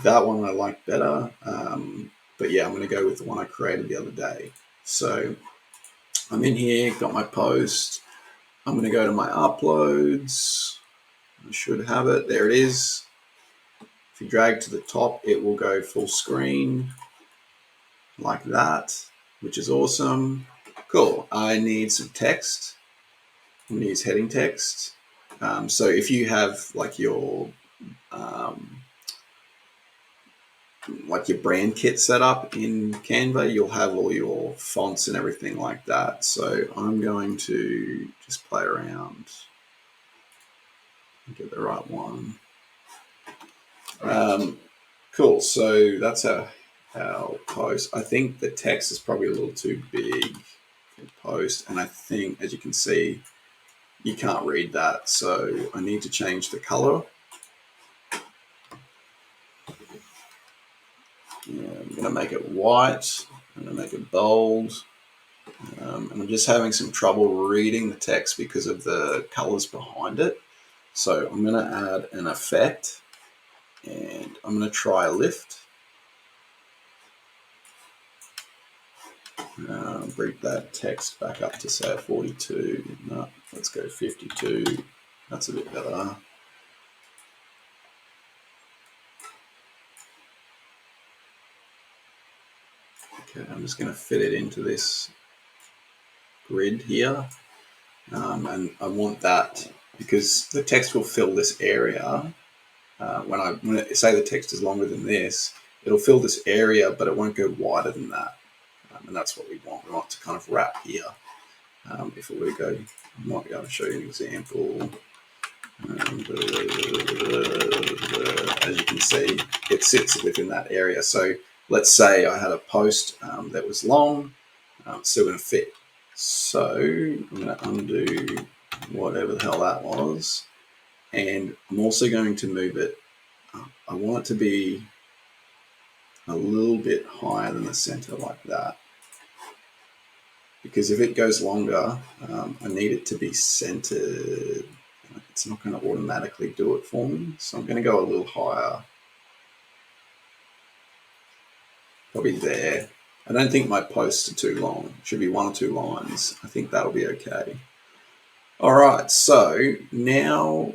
That one I like better, but yeah, I'm going to go with the one I created the other day. So I'm in here, got my post. I'm going to go to my uploads. I should have it. There it is. If you drag to the top, it will go full screen like that, which is awesome. Cool. I need some text. I'm going to use heading text. So if you have like your brand kit set up in Canva, you'll have all your fonts and everything like that. So I'm going to just play around and get the right one. Cool. So that's our post. I think the text is probably a little too big for the post, and I think, as you can see, you can't read that. So I need to change the color. I'm going to make it white. I'm going to make it bold. And I'm just having some trouble reading the text because of the colors behind it. So I'm going to add an effect, and I'm going to try lift. Bring that text back up to say 42. No, let's go 52. That's a bit better. Okay, I'm just going to fit it into this grid here. And I want that because the text will fill this area. When I say the text is longer than this, it'll fill this area, but it won't go wider than that. And that's what we want. We want to kind of wrap here. If it were to go, I might be able to show you an example. As you can see, it sits within that area. So let's say I had a post that was long, still going to fit. So I'm going to undo whatever the hell that was. And I'm also going to move it. I want it to be a little bit higher than the center like that. Because if it goes longer, I need it to be centered. It's not going to automatically do it for me. So I'm going to go a little higher. Probably there. I don't think my posts are too long. It should be 1 or 2 lines. I think that'll be okay. All right, so now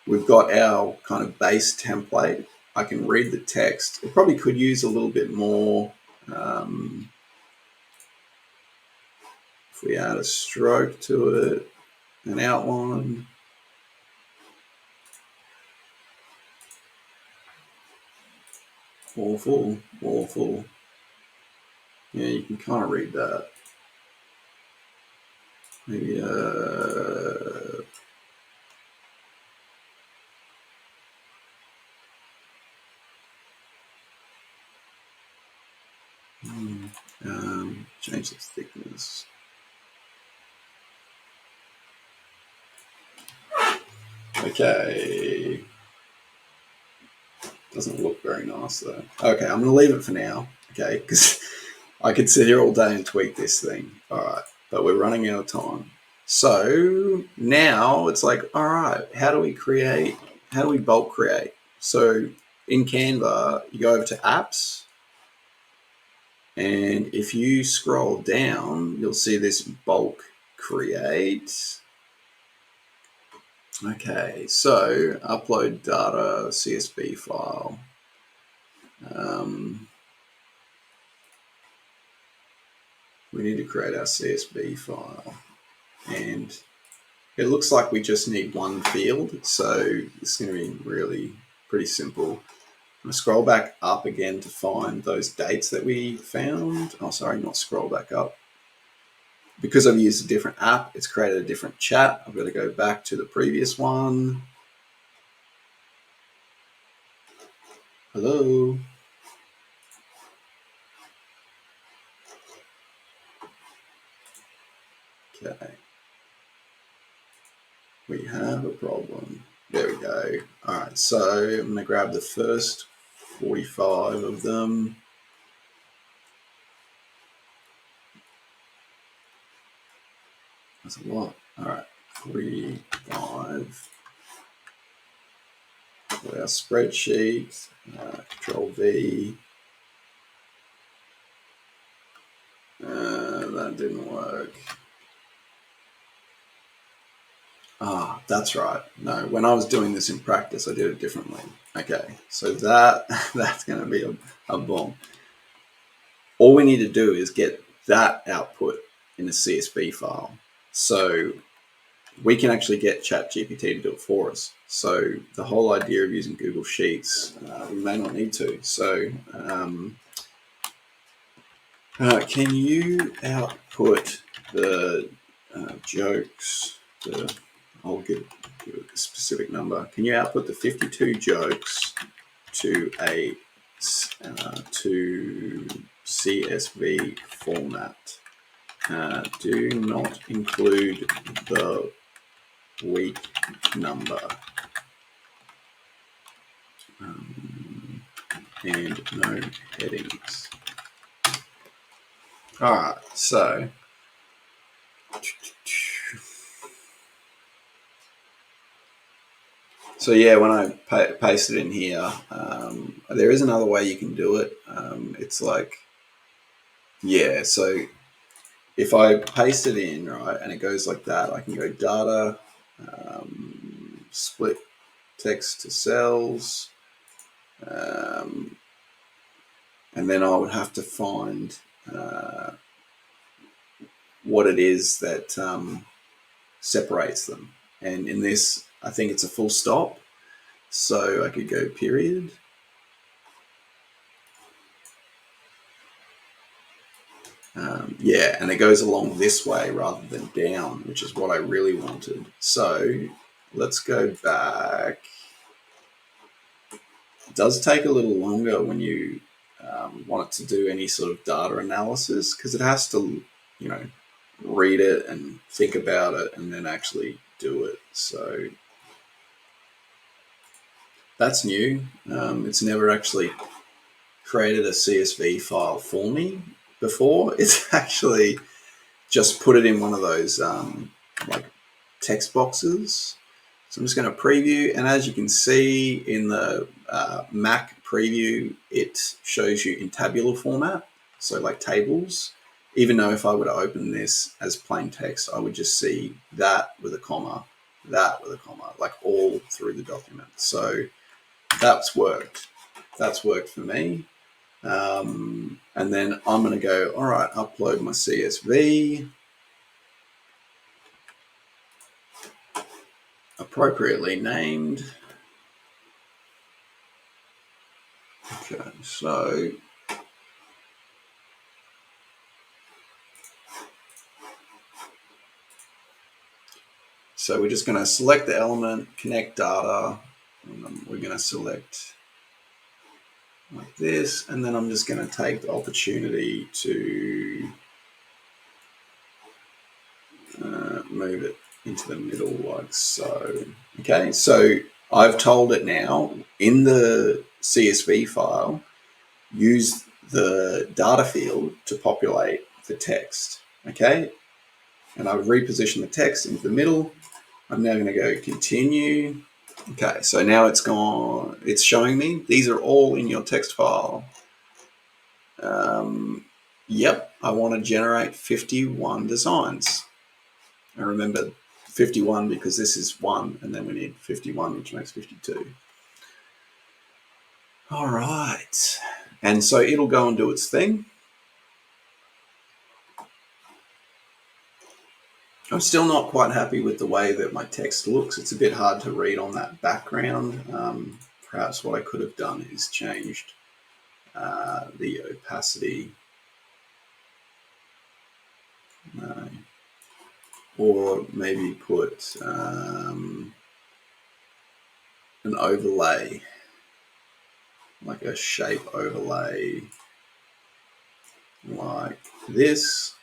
we've got our kind of base template. I can read the text. It probably could use a little bit more. If we add a stroke to it, an outline. Awful. Yeah, you can kind of read that. Maybe change the thickness. Okay. Doesn't look very nice though. Okay, I'm gonna leave it for now. Okay, because I could sit here all day and tweak this thing. All right, but we're running out of time. So now it's like, all right, how do we bulk create? So in Canva, you go over to apps, and if you scroll down, you'll see this bulk create. Okay, so upload data CSV file. We need to create our CSV file, and it looks like we just need one field, so it's going to be really pretty simple. I'm going to scroll back up again to find those dates that we found. Oh, sorry, not scroll back up. Because I've used a different app, it's created a different chat. I've got to go back to the previous one. Hello. Okay. We have a problem. There we go. All right, so I'm going to grab the first 45 of them. That's a lot. All right, 45. Got our spreadsheet. Control V. That didn't work. Ah, that's right. No, when I was doing this in practice, I did it differently. Okay, so that's going to be a bomb. All we need to do is get that output in a CSV file. So we can actually get ChatGPT to do it for us. So the whole idea of using Google Sheets, we may not need to. So can you output the jokes? I'll give it a specific number. Can you output the 52 jokes to a to CSV format? Do not include the week number and no headings. All right, so yeah, when I paste it in here, there is another way you can do it. It's like, yeah, so if I paste it in, right, and it goes like that, I can go data, split text to cells, and then I would have to find what it is that separates them. And in this, I think it's a full stop. So I could go period. Yeah, and it goes along this way rather than down, which is what I really wanted. So let's go back. It does take a little longer when you want it to do any sort of data analysis, because it has to, read it and think about it and then actually do it. So that's new. It's never actually created a CSV file for me before. It's actually just put it in one of those like text boxes. So I'm just going to preview, and as you can see in the Mac preview, it shows you in tabular format, so like tables. Even though if I were to open this as plain text, I would just see that with a comma, that with a comma, like all through the document. So that's worked. That's worked for me. And then I'm going to go, all right, upload my CSV. Appropriately named. Okay, so we're just going to select the element, connect data, and then we're going to select like this, and then I'm just going to take the opportunity to move it into the middle like so. Okay, so I've told it now in the CSV file, use the data field to populate the text. Okay, and I've repositioned the text into the middle. I'm now going to go continue. Okay, so now it's gone. It's showing me these are all in your text file. Yep, I want to generate 51 designs. I remember 51 because this is 1, and then we need 51, which makes 52. All right, and so it'll go and do its thing. I'm still not quite happy with the way that my text looks. It's a bit hard to read on that background. Perhaps what I could have done is changed the opacity. Or maybe put an overlay, like a shape overlay like this.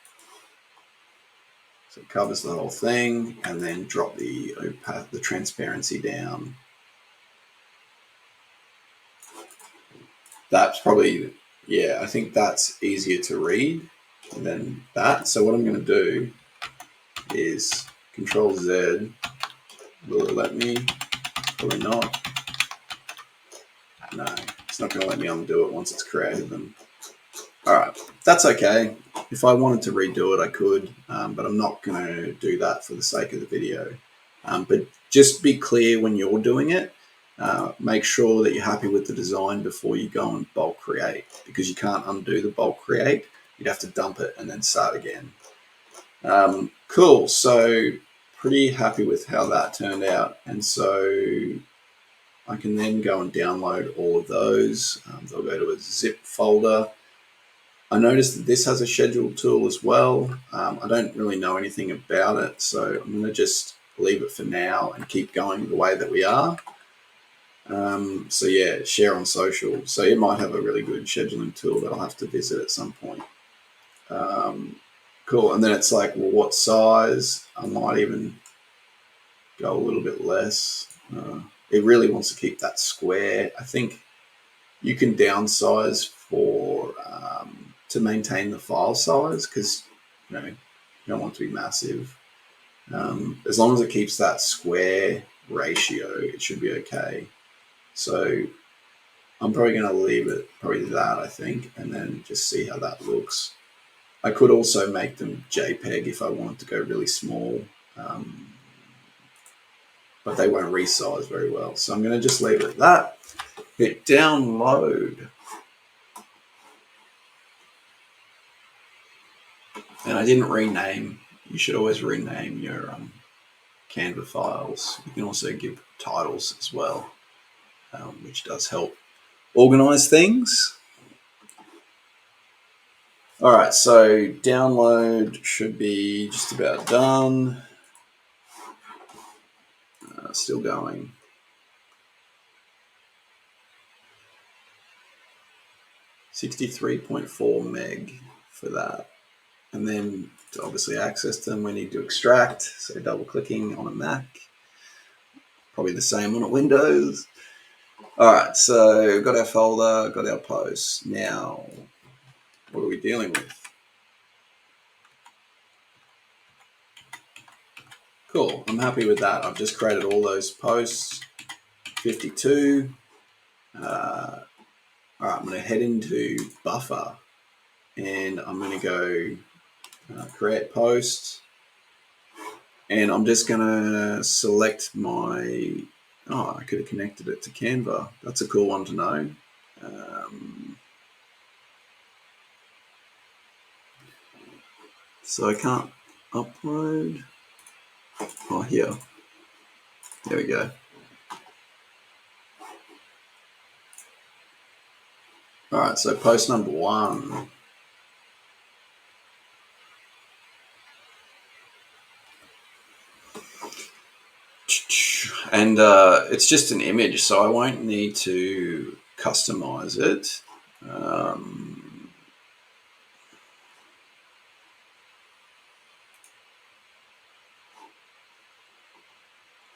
So it covers the whole thing, and then drop the transparency down. That's probably, yeah, I think that's easier to read than that. So what I'm going to do is Control Z. Will it let me? Probably not. No, it's not going to let me undo it once it's created them. All right, that's okay. If I wanted to redo it, I could, but I'm not going to do that for the sake of the video. But just be clear when you're doing it. Make sure that you're happy with the design before you go and bulk create, because you can't undo the bulk create. You'd have to dump it and then start again. Cool, so pretty happy with how that turned out. And so I can then go and download all of those. They'll go to a zip folder. I noticed that this has a schedule tool as well. I don't really know anything about it, so I'm going to just leave it for now and keep going the way that we are. So yeah, share on social. So it might have a really good scheduling tool that I'll have to visit at some point. Cool, and then it's like, well, what size? I might even go a little bit less. It really wants to keep that square. I think you can downsize for to maintain the file size, because you don't want to be massive. As long as it keeps that square ratio, it should be okay. So I'm probably going to leave it probably that, I think, and then just see how that looks. I could also make them JPEG if I wanted to go really small, but they won't resize very well. So I'm going to just leave it at that. Hit download. And I didn't rename. You should always rename your Canva files. You can also give titles as well, which does help organize things. All right, so download should be just about done. Still going. 63.4 meg for that. And then to obviously access them, we need to extract. So double clicking on a Mac, probably the same on a Windows. All right, so we've got our folder, got our posts. Now, what are we dealing with? Cool, I'm happy with that. I've just created all those posts, 52. All right, I'm going to head into Buffer and I'm going to go create post. And I'm just going to select my, I could have connected it to Canva. That's a cool one to know. So I can't upload. Oh, here. There we go. All right, so post number 1. And it's just an image, so I won't need to customize it.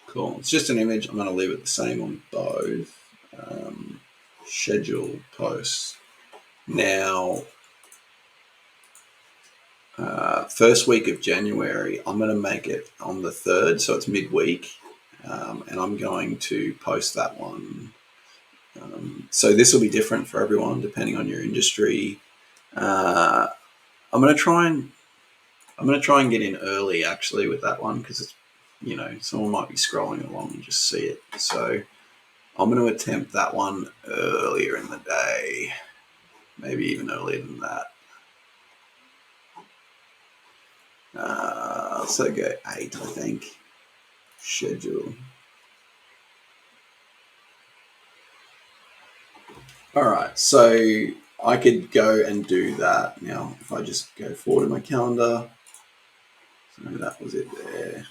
Cool. It's just an image. I'm going to leave it the same on both. Schedule posts. Now, first week of January, I'm going to make it on the 3rd, so it's midweek, and I'm going to post that one. So this will be different for everyone depending on your industry. I'm going to try and get in early actually with that one because it's, someone might be scrolling along and just see it. So I'm going to attempt that one earlier in the day, maybe even earlier than that. So go 8, I think. Schedule. All right, so I could go and do that now. If I just go forward in my calendar, so that was it there.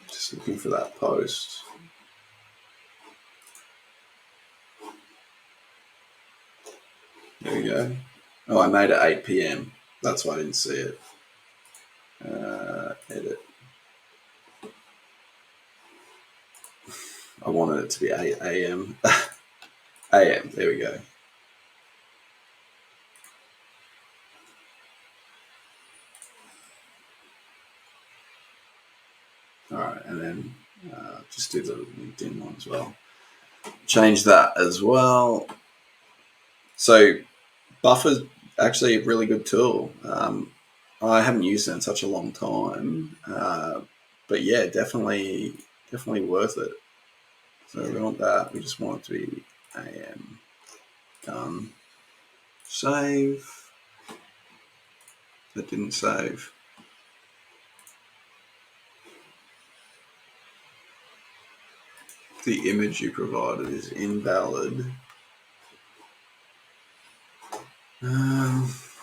Just looking for that post. There we go. Oh, I made it 8 p.m. That's why I didn't see it. Edit. I wanted it to be 8 a.m. a.m. There we go. All right, and then just do the LinkedIn one as well. Change that as well. So Buffer's actually a really good tool. I haven't used it in such a long time, but yeah, definitely worth it. So we want that. We just want it to be AM. Done. Save. That didn't save. The image you provided is invalid.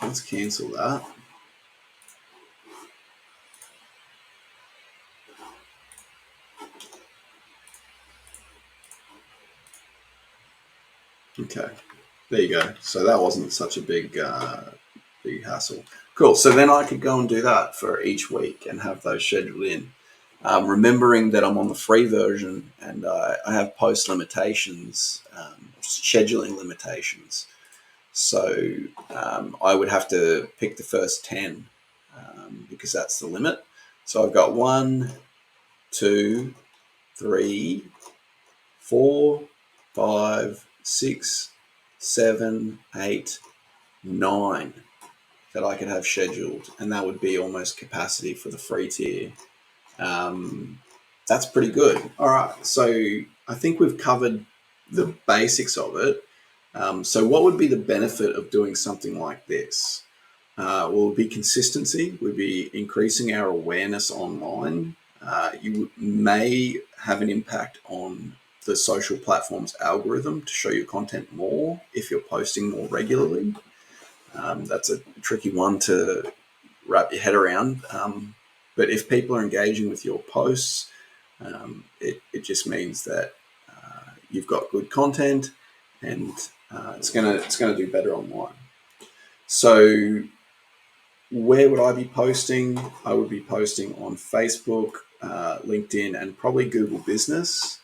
Let's cancel that. Okay, there you go. So that wasn't such a big hassle. Cool. So then I could go and do that for each week and have those scheduled in. Remembering that I'm on the free version and I have post limitations, scheduling limitations. So I would have to pick the first 10 because that's the limit. So I've got 1, 2, 3, 4, 5, 6, 7, 8, 9 that I could have scheduled, and that would be almost capacity for the free tier. That's pretty good. All right, so I think we've covered the basics of it. So what would be the benefit of doing something like this? Well, it would be consistency. We'd be increasing our awareness online. You may have an impact on the social platform's algorithm to show your content more if you're posting more regularly. That's a tricky one to wrap your head around. But if people are engaging with your posts, it just means that you've got good content, and it's gonna do better online. So where would I be posting? I would be posting on Facebook, LinkedIn, and probably Google Business,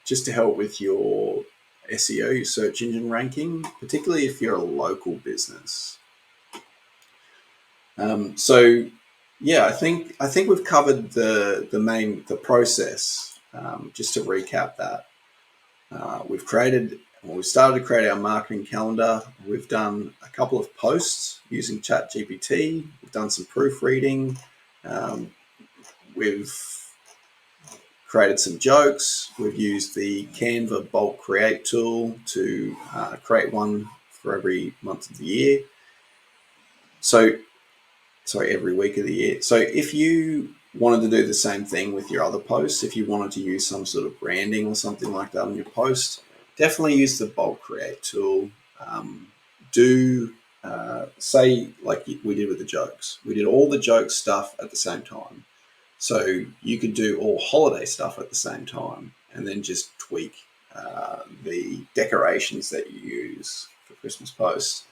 just to help with your SEO, your search engine ranking, particularly if you're a local business. So yeah, I think we've covered the process. Just to recap that, we started to create our marketing calendar. We've done a couple of posts using ChatGPT. We've done some proofreading. We've created some jokes. We've used the Canva bulk create tool to create one for every month of the year. Every week of the year. So if you wanted to do the same thing with your other posts, if you wanted to use some sort of branding or something like that on your post, definitely use the bulk create tool. Say like we did with the jokes. We did all the joke stuff at the same time. So you could do all holiday stuff at the same time and then just tweak the decorations that you use for Christmas posts.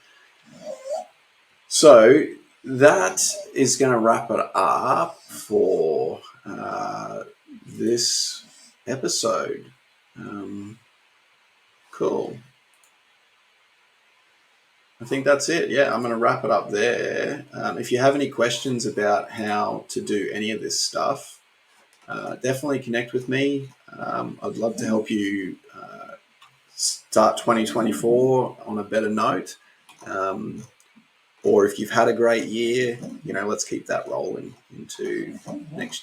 So that is going to wrap it up for this episode. Cool. I think that's it. Yeah, I'm going to wrap it up there. If you have any questions about how to do any of this stuff, definitely connect with me. I'd love to help you start 2024 on a better note. Or if you've had a great year, let's keep that rolling into next year.